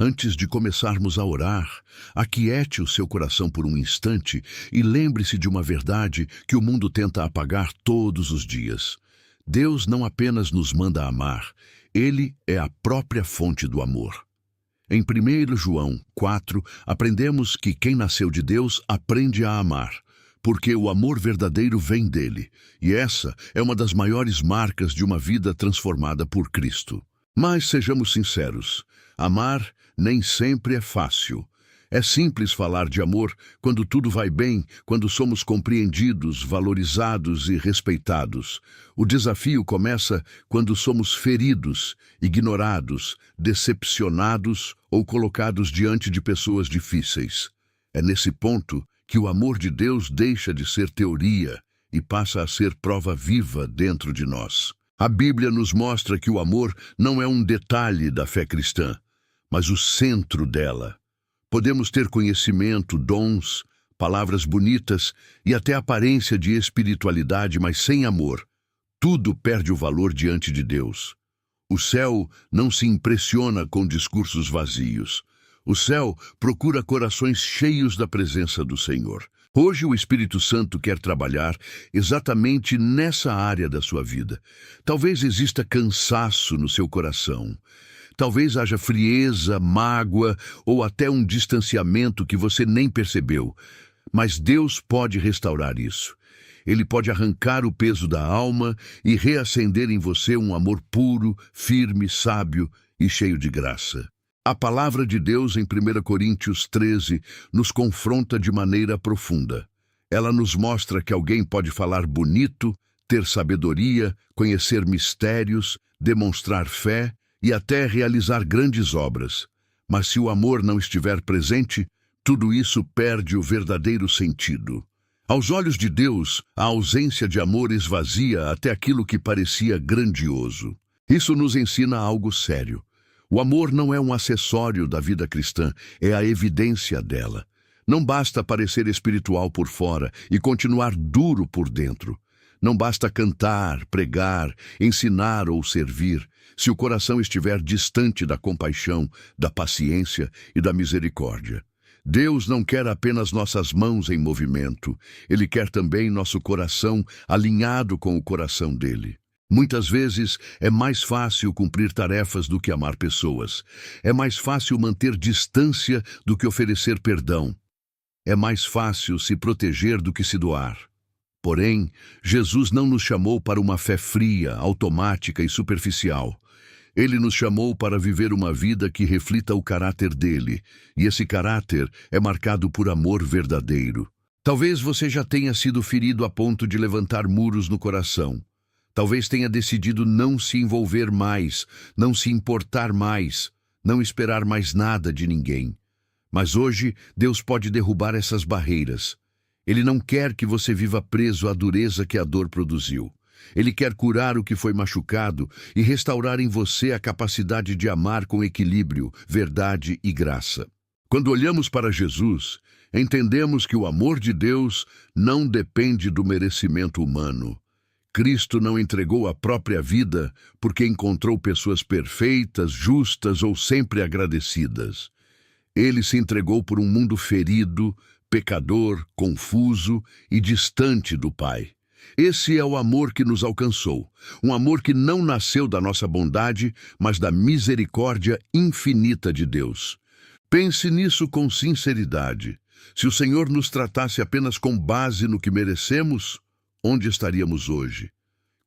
Antes de começarmos a orar, aquiete o seu coração por um instante e lembre-se de uma verdade que o mundo tenta apagar todos os dias. Deus não apenas nos manda amar, Ele é a própria fonte do amor. Em 1 João 4, aprendemos que quem nasceu de Deus aprende a amar, porque o amor verdadeiro vem dele, e essa é uma das maiores marcas de uma vida transformada por Cristo. Mas sejamos sinceros, amar nem sempre é fácil. É simples falar de amor quando tudo vai bem, quando somos compreendidos, valorizados e respeitados. O desafio começa quando somos feridos, ignorados, decepcionados ou colocados diante de pessoas difíceis. É nesse ponto que o amor de Deus deixa de ser teoria e passa a ser prova viva dentro de nós. A Bíblia nos mostra que o amor não é um detalhe da fé cristã, mas o centro dela. Podemos ter conhecimento, dons, palavras bonitas e até aparência de espiritualidade, mas sem amor, tudo perde o valor diante de Deus. O céu não se impressiona com discursos vazios. O céu procura corações cheios da presença do Senhor. Hoje o Espírito Santo quer trabalhar exatamente nessa área da sua vida. Talvez exista cansaço no seu coração. Talvez haja frieza, mágoa ou até um distanciamento que você nem percebeu. Mas Deus pode restaurar isso. Ele pode arrancar o peso da alma e reacender em você um amor puro, firme, sábio e cheio de graça. A palavra de Deus em 1 Coríntios 13 nos confronta de maneira profunda. Ela nos mostra que alguém pode falar bonito, ter sabedoria, conhecer mistérios, demonstrar fé e até realizar grandes obras. Mas se o amor não estiver presente, tudo isso perde o verdadeiro sentido. Aos olhos de Deus, a ausência de amor esvazia até aquilo que parecia grandioso. Isso nos ensina algo sério. O amor não é um acessório da vida cristã, é a evidência dela. Não basta parecer espiritual por fora e continuar duro por dentro. Não basta cantar, pregar, ensinar ou servir, se o coração estiver distante da compaixão, da paciência e da misericórdia. Deus não quer apenas nossas mãos em movimento, Ele quer também nosso coração alinhado com o coração dele. Muitas vezes é mais fácil cumprir tarefas do que amar pessoas. É mais fácil manter distância do que oferecer perdão. É mais fácil se proteger do que se doar. Porém, Jesus não nos chamou para uma fé fria, automática e superficial. Ele nos chamou para viver uma vida que reflita o caráter dele, e esse caráter é marcado por amor verdadeiro. Talvez você já tenha sido ferido a ponto de levantar muros no coração. Talvez tenha decidido não se envolver mais, não se importar mais, não esperar mais nada de ninguém. Mas hoje, Deus pode derrubar essas barreiras. Ele não quer que você viva preso à dureza que a dor produziu. Ele quer curar o que foi machucado e restaurar em você a capacidade de amar com equilíbrio, verdade e graça. Quando olhamos para Jesus, entendemos que o amor de Deus não depende do merecimento humano. Cristo não entregou a própria vida porque encontrou pessoas perfeitas, justas ou sempre agradecidas. Ele se entregou por um mundo ferido, pecador, confuso e distante do Pai. Esse é o amor que nos alcançou, um amor que não nasceu da nossa bondade, mas da misericórdia infinita de Deus. Pense nisso com sinceridade. Se o Senhor nos tratasse apenas com base no que merecemos, onde estaríamos hoje?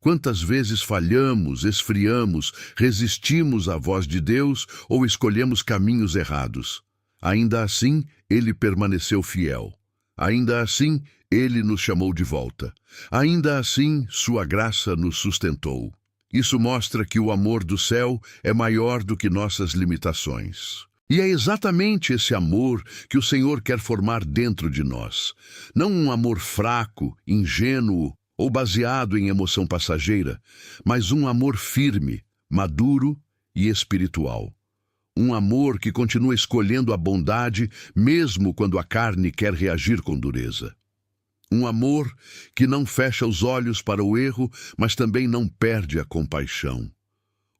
Quantas vezes falhamos, esfriamos, resistimos à voz de Deus ou escolhemos caminhos errados? Ainda assim, Ele permaneceu fiel. Ainda assim, Ele nos chamou de volta. Ainda assim, sua graça nos sustentou. Isso mostra que o amor do céu é maior do que nossas limitações. E é exatamente esse amor que o Senhor quer formar dentro de nós. Não um amor fraco, ingênuo ou baseado em emoção passageira, mas um amor firme, maduro e espiritual. Um amor que continua escolhendo a bondade mesmo quando a carne quer reagir com dureza. Um amor que não fecha os olhos para o erro, mas também não perde a compaixão.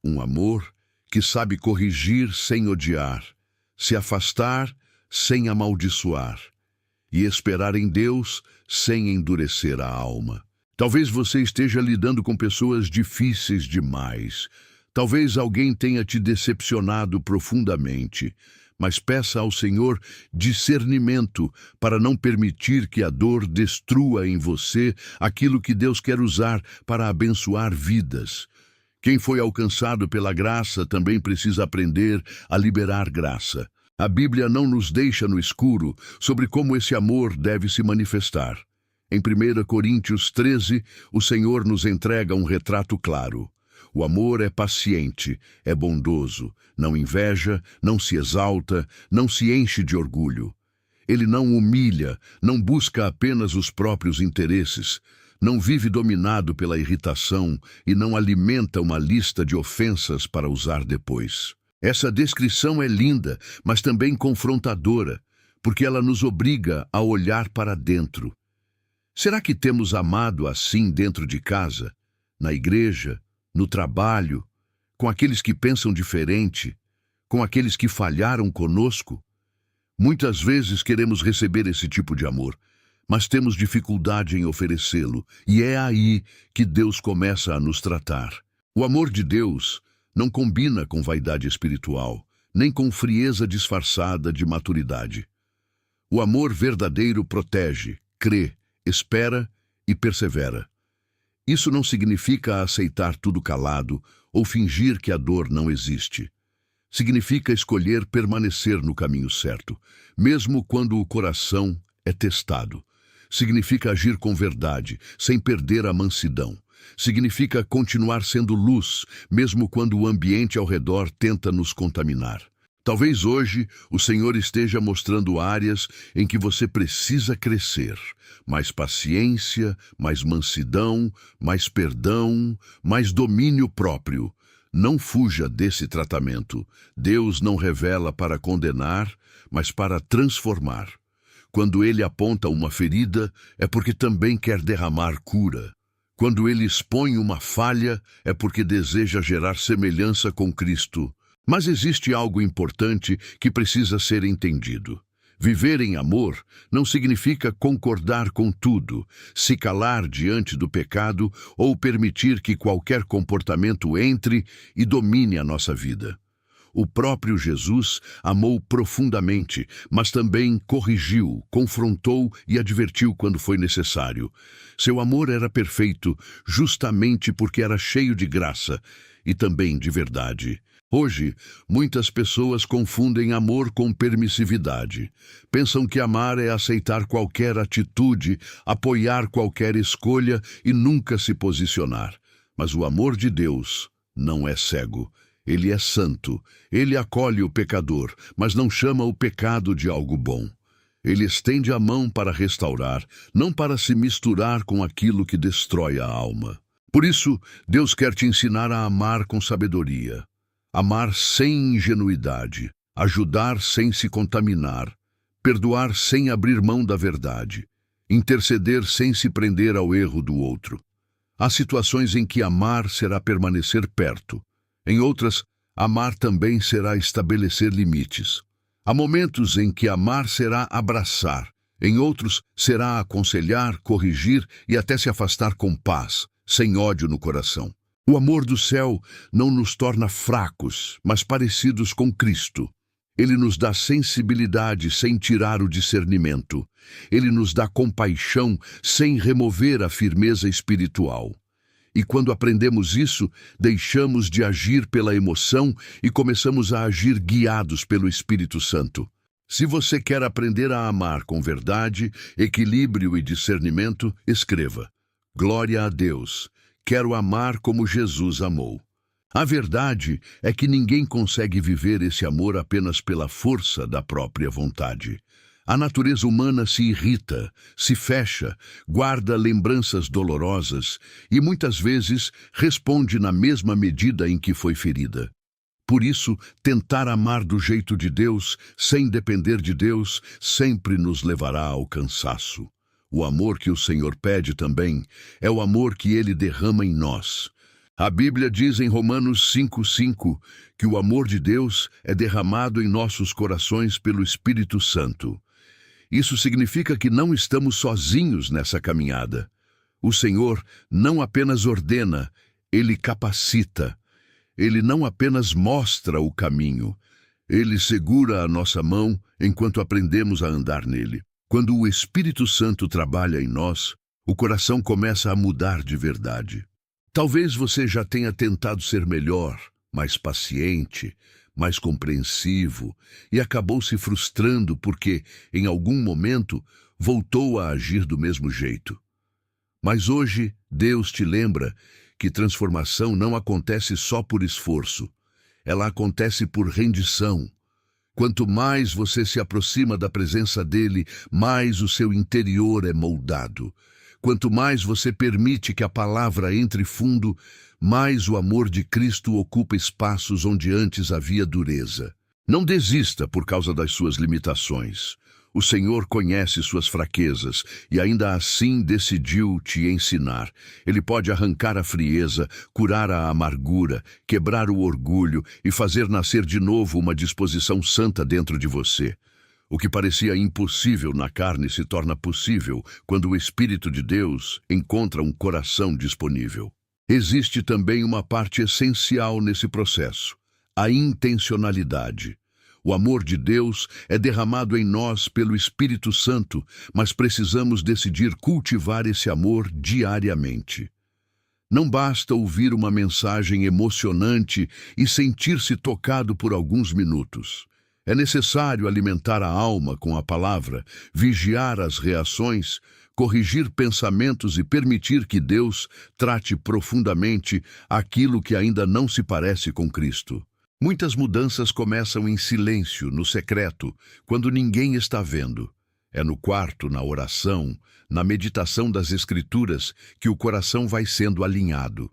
Um amor que sabe corrigir sem odiar, se afastar sem amaldiçoar e esperar em Deus sem endurecer a alma. Talvez você esteja lidando com pessoas difíceis demais. Talvez alguém tenha te decepcionado profundamente, mas peça ao Senhor discernimento para não permitir que a dor destrua em você aquilo que Deus quer usar para abençoar vidas. Quem foi alcançado pela graça também precisa aprender a liberar graça. A Bíblia não nos deixa no escuro sobre como esse amor deve se manifestar. Em 1 Coríntios 13, o Senhor nos entrega um retrato claro. O amor é paciente, é bondoso, não inveja, não se exalta, não se enche de orgulho. Ele não humilha, não busca apenas os próprios interesses, não vive dominado pela irritação e não alimenta uma lista de ofensas para usar depois. Essa descrição é linda, mas também confrontadora, porque ela nos obriga a olhar para dentro. Será que temos amado assim dentro de casa, na igreja, no trabalho, com aqueles que pensam diferente, com aqueles que falharam conosco? Muitas vezes queremos receber esse tipo de amor, mas temos dificuldade em oferecê-lo, e é aí que Deus começa a nos tratar. O amor de Deus não combina com vaidade espiritual, nem com frieza disfarçada de maturidade. O amor verdadeiro protege, crê, espera e persevera. Isso não significa aceitar tudo calado ou fingir que a dor não existe. Significa escolher permanecer no caminho certo, mesmo quando o coração é testado. Significa agir com verdade, sem perder a mansidão. Significa continuar sendo luz, mesmo quando o ambiente ao redor tenta nos contaminar. Talvez hoje o Senhor esteja mostrando áreas em que você precisa crescer. Mais paciência, mais mansidão, mais perdão, mais domínio próprio. Não fuja desse tratamento. Deus não revela para condenar, mas para transformar. Quando Ele aponta uma ferida, é porque também quer derramar cura. Quando Ele expõe uma falha, é porque deseja gerar semelhança com Cristo. Mas existe algo importante que precisa ser entendido. Viver em amor não significa concordar com tudo, se calar diante do pecado ou permitir que qualquer comportamento entre e domine a nossa vida. O próprio Jesus amou profundamente, mas também corrigiu, confrontou e advertiu quando foi necessário. Seu amor era perfeito justamente porque era cheio de graça e também de verdade. Hoje, muitas pessoas confundem amor com permissividade. Pensam que amar é aceitar qualquer atitude, apoiar qualquer escolha e nunca se posicionar. Mas o amor de Deus não é cego. Ele é santo. Ele acolhe o pecador, mas não chama o pecado de algo bom. Ele estende a mão para restaurar, não para se misturar com aquilo que destrói a alma. Por isso, Deus quer te ensinar a amar com sabedoria. Amar sem ingenuidade, ajudar sem se contaminar, perdoar sem abrir mão da verdade, interceder sem se prender ao erro do outro. Há situações em que amar será permanecer perto. Em outras, amar também será estabelecer limites. Há momentos em que amar será abraçar. Em outros, será aconselhar, corrigir e até se afastar com paz, sem ódio no coração. O amor do céu não nos torna fracos, mas parecidos com Cristo. Ele nos dá sensibilidade sem tirar o discernimento. Ele nos dá compaixão sem remover a firmeza espiritual. E quando aprendemos isso, deixamos de agir pela emoção e começamos a agir guiados pelo Espírito Santo. Se você quer aprender a amar com verdade, equilíbrio e discernimento, escreva: Glória a Deus. Quero amar como Jesus amou. A verdade é que ninguém consegue viver esse amor apenas pela força da própria vontade. A natureza humana se irrita, se fecha, guarda lembranças dolorosas e muitas vezes responde na mesma medida em que foi ferida. Por isso, tentar amar do jeito de Deus, sem depender de Deus, sempre nos levará ao cansaço. O amor que o Senhor pede também é o amor que Ele derrama em nós. A Bíblia diz em Romanos 5:5 que o amor de Deus é derramado em nossos corações pelo Espírito Santo. Isso significa que não estamos sozinhos nessa caminhada. O Senhor não apenas ordena, Ele capacita. Ele não apenas mostra o caminho, Ele segura a nossa mão enquanto aprendemos a andar nele. Quando o Espírito Santo trabalha em nós, o coração começa a mudar de verdade. Talvez você já tenha tentado ser melhor, mais paciente, mais compreensivo e acabou se frustrando porque, em algum momento, voltou a agir do mesmo jeito. Mas hoje, Deus te lembra que transformação não acontece só por esforço. Ela acontece por rendição. Quanto mais você se aproxima da presença dele, mais o seu interior é moldado. Quanto mais você permite que a palavra entre fundo, mais o amor de Cristo ocupa espaços onde antes havia dureza. Não desista por causa das suas limitações. O Senhor conhece suas fraquezas e ainda assim decidiu te ensinar. Ele pode arrancar a frieza, curar a amargura, quebrar o orgulho e fazer nascer de novo uma disposição santa dentro de você. O que parecia impossível na carne se torna possível quando o Espírito de Deus encontra um coração disponível. Existe também uma parte essencial nesse processo: a intencionalidade. O amor de Deus é derramado em nós pelo Espírito Santo, mas precisamos decidir cultivar esse amor diariamente. Não basta ouvir uma mensagem emocionante e sentir-se tocado por alguns minutos. É necessário alimentar a alma com a palavra, vigiar as reações, corrigir pensamentos e permitir que Deus trate profundamente aquilo que ainda não se parece com Cristo. Muitas mudanças começam em silêncio, no secreto, quando ninguém está vendo. É no quarto, na oração, na meditação das Escrituras, que o coração vai sendo alinhado.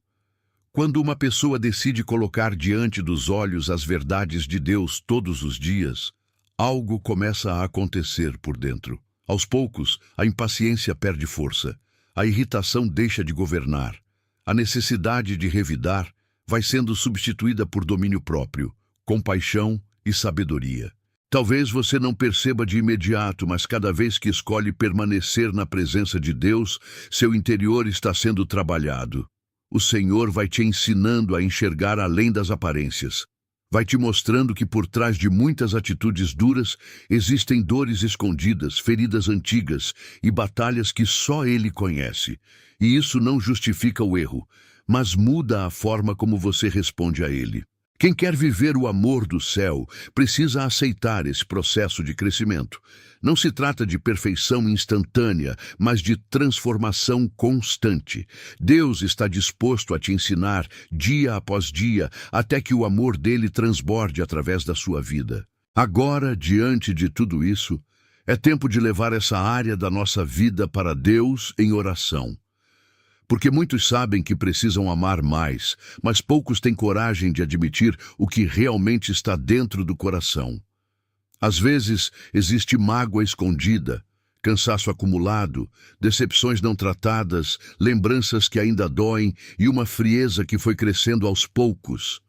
Quando uma pessoa decide colocar diante dos olhos as verdades de Deus todos os dias, algo começa a acontecer por dentro. Aos poucos, a impaciência perde força, a irritação deixa de governar, a necessidade de revidar vai sendo substituída por domínio próprio, compaixão e sabedoria. Talvez você não perceba de imediato, mas cada vez que escolhe permanecer na presença de Deus, seu interior está sendo trabalhado. O Senhor vai te ensinando a enxergar além das aparências. Vai te mostrando que por trás de muitas atitudes duras existem dores escondidas, feridas antigas e batalhas que só Ele conhece. E isso não justifica o erro, mas muda a forma como você responde a Ele. Quem quer viver o amor do céu precisa aceitar esse processo de crescimento. Não se trata de perfeição instantânea, mas de transformação constante. Deus está disposto a te ensinar dia após dia, até que o amor dele transborde através da sua vida. Agora, diante de tudo isso, é tempo de levar essa área da nossa vida para Deus em oração. Porque muitos sabem que precisam amar mais, mas poucos têm coragem de admitir o que realmente está dentro do coração. Às vezes, existe mágoa escondida, cansaço acumulado, decepções não tratadas, lembranças que ainda doem e uma frieza que foi crescendo aos poucos.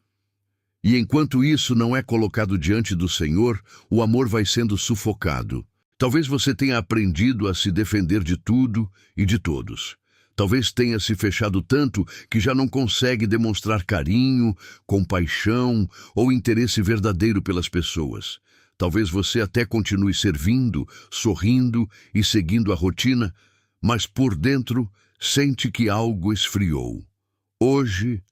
E enquanto isso não é colocado diante do Senhor, o amor vai sendo sufocado. Talvez você tenha aprendido a se defender de tudo e de todos. Talvez tenha se fechado tanto que já não consegue demonstrar carinho, compaixão ou interesse verdadeiro pelas pessoas. Talvez você até continue servindo, sorrindo e seguindo a rotina, mas por dentro sente que algo esfriou. Hoje,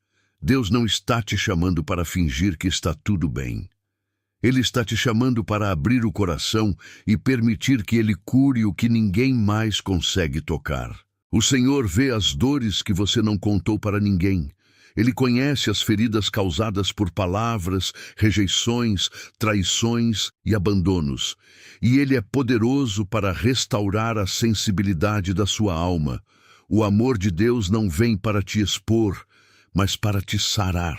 Deus não está te chamando para fingir que está tudo bem. Ele está te chamando para abrir o coração e permitir que Ele cure o que ninguém mais consegue tocar. O Senhor vê as dores que você não contou para ninguém. Ele conhece as feridas causadas por palavras, rejeições, traições e abandonos. E Ele é poderoso para restaurar a sensibilidade da sua alma. O amor de Deus não vem para te expor, mas para te sarar.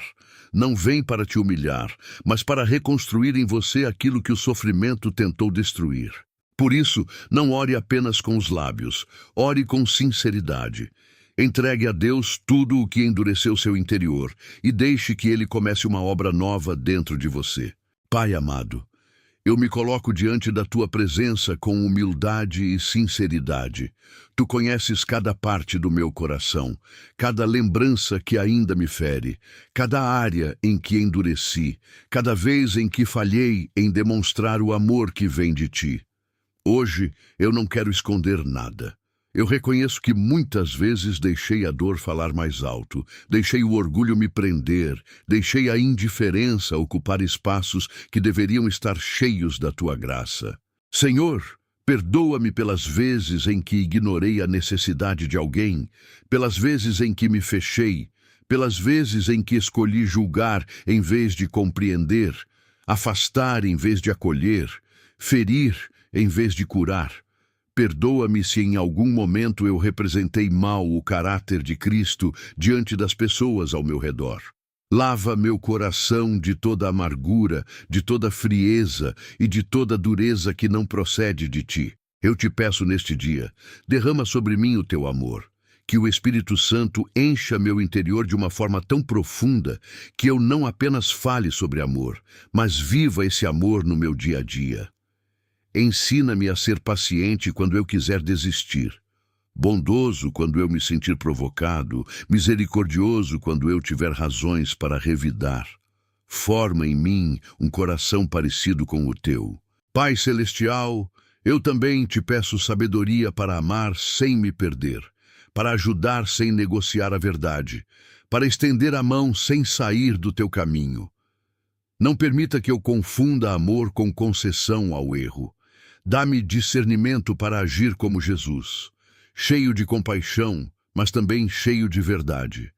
Não vem para te humilhar, mas para reconstruir em você aquilo que o sofrimento tentou destruir. Por isso, não ore apenas com os lábios, ore com sinceridade. Entregue a Deus tudo o que endureceu seu interior e deixe que Ele comece uma obra nova dentro de você. Pai amado, eu me coloco diante da Tua presença com humildade e sinceridade. Tu conheces cada parte do meu coração, cada lembrança que ainda me fere, cada área em que endureci, cada vez em que falhei em demonstrar o amor que vem de Ti. Hoje eu não quero esconder nada. Eu reconheço que muitas vezes deixei a dor falar mais alto, deixei o orgulho me prender, deixei a indiferença ocupar espaços que deveriam estar cheios da Tua graça. Senhor, perdoa-me pelas vezes em que ignorei a necessidade de alguém, pelas vezes em que me fechei, pelas vezes em que escolhi julgar em vez de compreender, afastar em vez de acolher, ferir em vez de curar. Perdoa-me se em algum momento eu representei mal o caráter de Cristo diante das pessoas ao meu redor. Lava meu coração de toda amargura, de toda frieza e de toda dureza que não procede de Ti. Eu te peço neste dia, derrama sobre mim o Teu amor. Que o Espírito Santo encha meu interior de uma forma tão profunda que eu não apenas fale sobre amor, mas viva esse amor no meu dia a dia. Ensina-me a ser paciente quando eu quiser desistir, bondoso quando eu me sentir provocado, misericordioso quando eu tiver razões para revidar. Forma em mim um coração parecido com o Teu. Pai Celestial, eu também te peço sabedoria para amar sem me perder, para ajudar sem negociar a verdade, para estender a mão sem sair do Teu caminho. Não permita que eu confunda amor com concessão ao erro. Dá-me discernimento para agir como Jesus, cheio de compaixão, mas também cheio de verdade.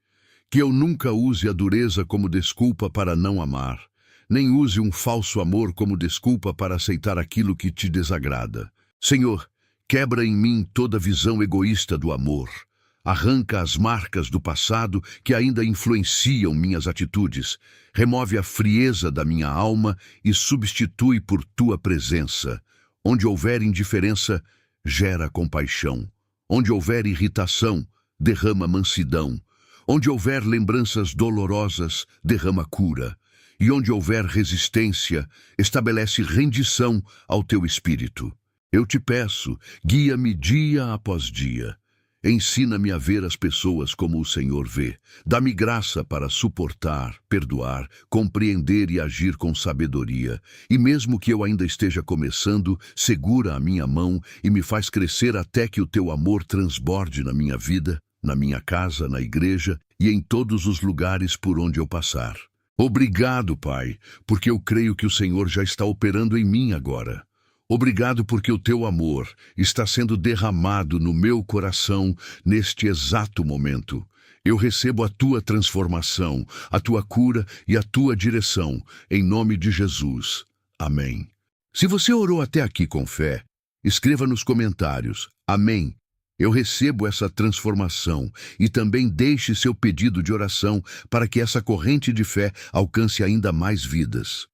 Que eu nunca use a dureza como desculpa para não amar, nem use um falso amor como desculpa para aceitar aquilo que te desagrada. Senhor, quebra em mim toda visão egoísta do amor. Arranca as marcas do passado que ainda influenciam minhas atitudes. Remove a frieza da minha alma e substitui por Tua presença. Onde houver indiferença, gera compaixão. Onde houver irritação, derrama mansidão. Onde houver lembranças dolorosas, derrama cura. E onde houver resistência, estabelece rendição ao Teu Espírito. Eu te peço, guia-me dia após dia. Ensina-me a ver as pessoas como o Senhor vê. Dá-me graça para suportar, perdoar, compreender e agir com sabedoria. E mesmo que eu ainda esteja começando, segura a minha mão e me faz crescer até que o Teu amor transborde na minha vida, na minha casa, na igreja e em todos os lugares por onde eu passar. Obrigado, Pai, porque eu creio que o Senhor já está operando em mim agora. Obrigado porque o Teu amor está sendo derramado no meu coração neste exato momento. Eu recebo a Tua transformação, a Tua cura e a Tua direção, em nome de Jesus. Amém. Se você orou até aqui com fé, escreva nos comentários, Amém. Eu recebo essa transformação e também deixe seu pedido de oração para que essa corrente de fé alcance ainda mais vidas.